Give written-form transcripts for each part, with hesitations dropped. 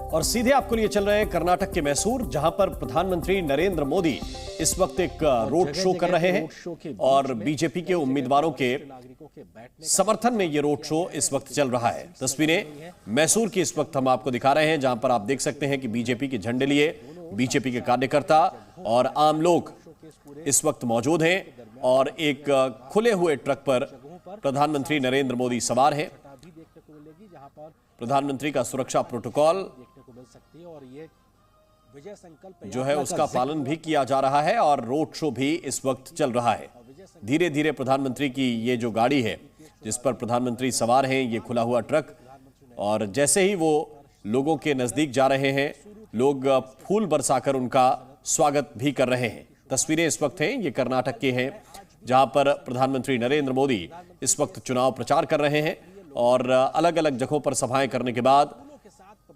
और सीधे आपको लिए चल रहे हैं कर्नाटक के मैसूर, जहां पर प्रधानमंत्री नरेंद्र मोदी इस वक्त एक रोड शो कर रहे हैं और बीजेपी के उम्मीदवारों के समर्थन में ये रोड शो इस वक्त चल रहा है। तस्वीरें मैसूर की इस वक्त हम आपको दिखा रहे हैं, जहां पर आप देख सकते हैं कि बीजेपी के झंडे लिए बीजेपी के कार्यकर्ता और आम लोग इस वक्त मौजूद हैं और एक खुले हुए ट्रक पर प्रधानमंत्री नरेंद्र मोदी सवार हैं। प्रधानमंत्री का सुरक्षा प्रोटोकॉल जो है उसका पालन भी किया जा रहा है और रोड शो भी इस वक्त चल रहा है। धीरे धीरे प्रधानमंत्री की ये जो गाड़ी है जिस पर प्रधानमंत्री सवार हैं, ये खुला हुआ ट्रक, और जैसे ही वो लोगों के नजदीक जा रहे हैं, लोग फूल बरसाकर उनका स्वागत भी कर रहे हैं। तस्वीरें इस वक्त हैं, ये कर्नाटक के हैं, जहां पर प्रधानमंत्री नरेंद्र मोदी इस वक्त चुनाव प्रचार कर रहे हैं और अलग अलग जगहों पर सभाएं करने के बाद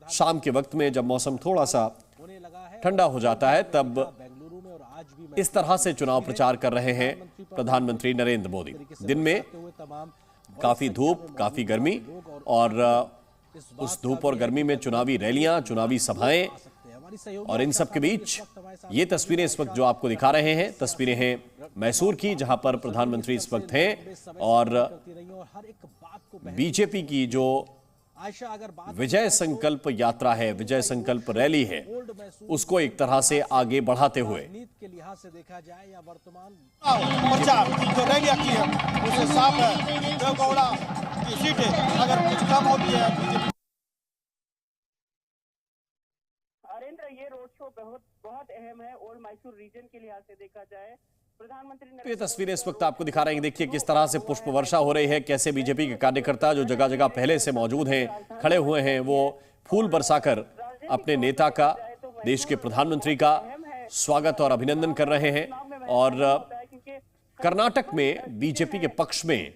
शाम के वक्त में जब मौसम थोड़ा सा ठंडा हो जाता है, तब इस तरह से चुनाव प्रचार कर रहे हैं प्रधानमंत्री नरेंद्र मोदी। दिन में काफी धूप, काफी गर्मी, और उस धूप और गर्मी में चुनावी रैलियां, चुनावी सभाएं, और इन सब के बीच ये तस्वीरें इस वक्त जो आपको दिखा रहे हैं, तस्वीरें हैं मैसूर की, जहां पर प्रधानमंत्री इस वक्त हैं और बीजेपी की जो विजय संकल्प यात्रा है, विजय संकल्प रैली है, उसको एक तरह से आगे बढ़ाते हुए प्रचार जो रैलियां की है उसे साफ है। देवगौड़ा की सीटें अगर कुछ कम होती है ये रोड शो बहुत अहम है और मैसूर रीजन के लिहाज से देखा जाए प्रधानमंत्री ये तस्वीरें इस वक्त आपको दिखा रहे हैं। देखिए किस तरह से पुष्प वर्षा हो रही है, कैसे बीजेपी के कार्यकर्ता जो जगह जगह पहले से मौजूद हैं, खड़े हुए हैं, वो फूल बरसाकर अपने नेता का, देश के प्रधानमंत्री का स्वागत और अभिनंदन कर रहे हैं। और कर्नाटक में बीजेपी के पक्ष में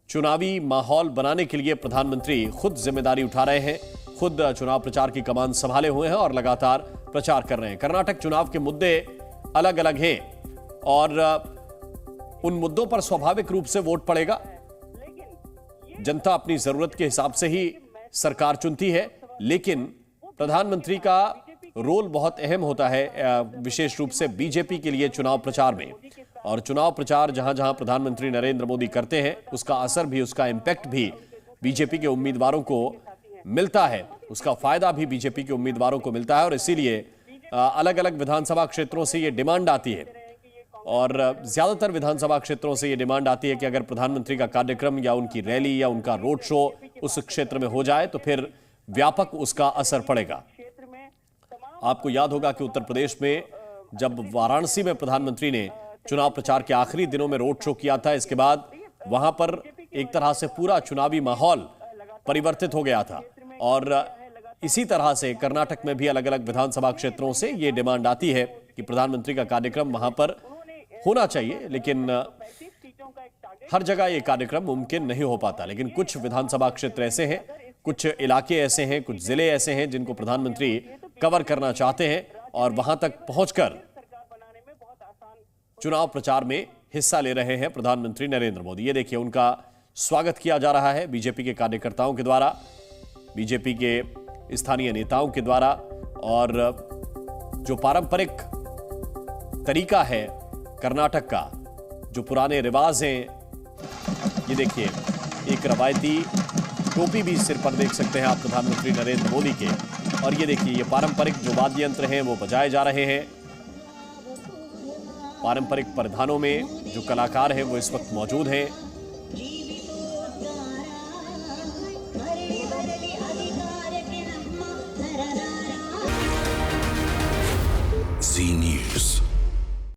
चुनावी माहौल बनाने के लिए प्रधानमंत्री खुद जिम्मेदारी उठा रहे हैं, खुद चुनाव प्रचार की कमान संभाले हुए हैं और लगातार प्रचार कर रहे हैं। कर्नाटक चुनाव के मुद्दे अलग अलग हैं और उन मुद्दों पर स्वाभाविक रूप से वोट पड़ेगा। जनता अपनी जरूरत के हिसाब से ही सरकार चुनती है, लेकिन प्रधानमंत्री का रोल बहुत अहम होता है, विशेष रूप से बीजेपी के लिए चुनाव प्रचार में। और चुनाव प्रचार जहां जहां प्रधानमंत्री नरेंद्र मोदी करते हैं, उसका असर भी, उसका इंपैक्ट भी बीजेपी के उम्मीदवारों को मिलता है, उसका फायदा भी बीजेपी के उम्मीदवारों को मिलता है। और इसीलिए अलग अलग विधानसभा क्षेत्रों से ये डिमांड आती है, और ज्यादातर विधानसभा क्षेत्रों से ये डिमांड आती है कि अगर प्रधानमंत्री का कार्यक्रम या उनकी रैली या उनका रोड शो उस क्षेत्र में हो जाए तो फिर व्यापक उसका असर पड़ेगा। आपको याद होगा कि उत्तर प्रदेश में जब वाराणसी में प्रधानमंत्री ने चुनाव प्रचार के आखिरी दिनों में रोड शो किया था, इसके बाद वहां पर एक तरह से पूरा चुनावी माहौल परिवर्तित हो गया था। और इसी तरह से कर्नाटक में भी अलग अलग विधानसभा क्षेत्रों से ये डिमांड आती है कि प्रधानमंत्री का कार्यक्रम वहां पर होना चाहिए, लेकिन हर जगह ये कार्यक्रम मुमकिन नहीं हो पाता। लेकिन कुछ विधानसभा क्षेत्र ऐसे हैं, कुछ इलाके ऐसे हैं, कुछ जिले ऐसे हैं जिनको प्रधानमंत्री कवर करना चाहते हैं और वहां तक पहुंचकर चुनाव प्रचार में हिस्सा ले रहे हैं प्रधानमंत्री नरेंद्र मोदी। ये देखिए उनका स्वागत किया जा रहा है बीजेपी के कार्यकर्ताओं के द्वारा, बीजेपी के स्थानीय नेताओं के द्वारा। और जो पारंपरिक तरीका है कर्नाटक का, जो पुराने रिवाज हैं, ये देखिए एक रवायती टोपी भी सिर पर देख सकते हैं आप प्रधानमंत्री नरेंद्र मोदी के। और ये देखिए ये पारंपरिक जो वाद्य यंत्र हैं वो बजाए जा रहे हैं, पारंपरिक परिधानों में जो कलाकार हैं वो इस वक्त मौजूद हैं। Zee News.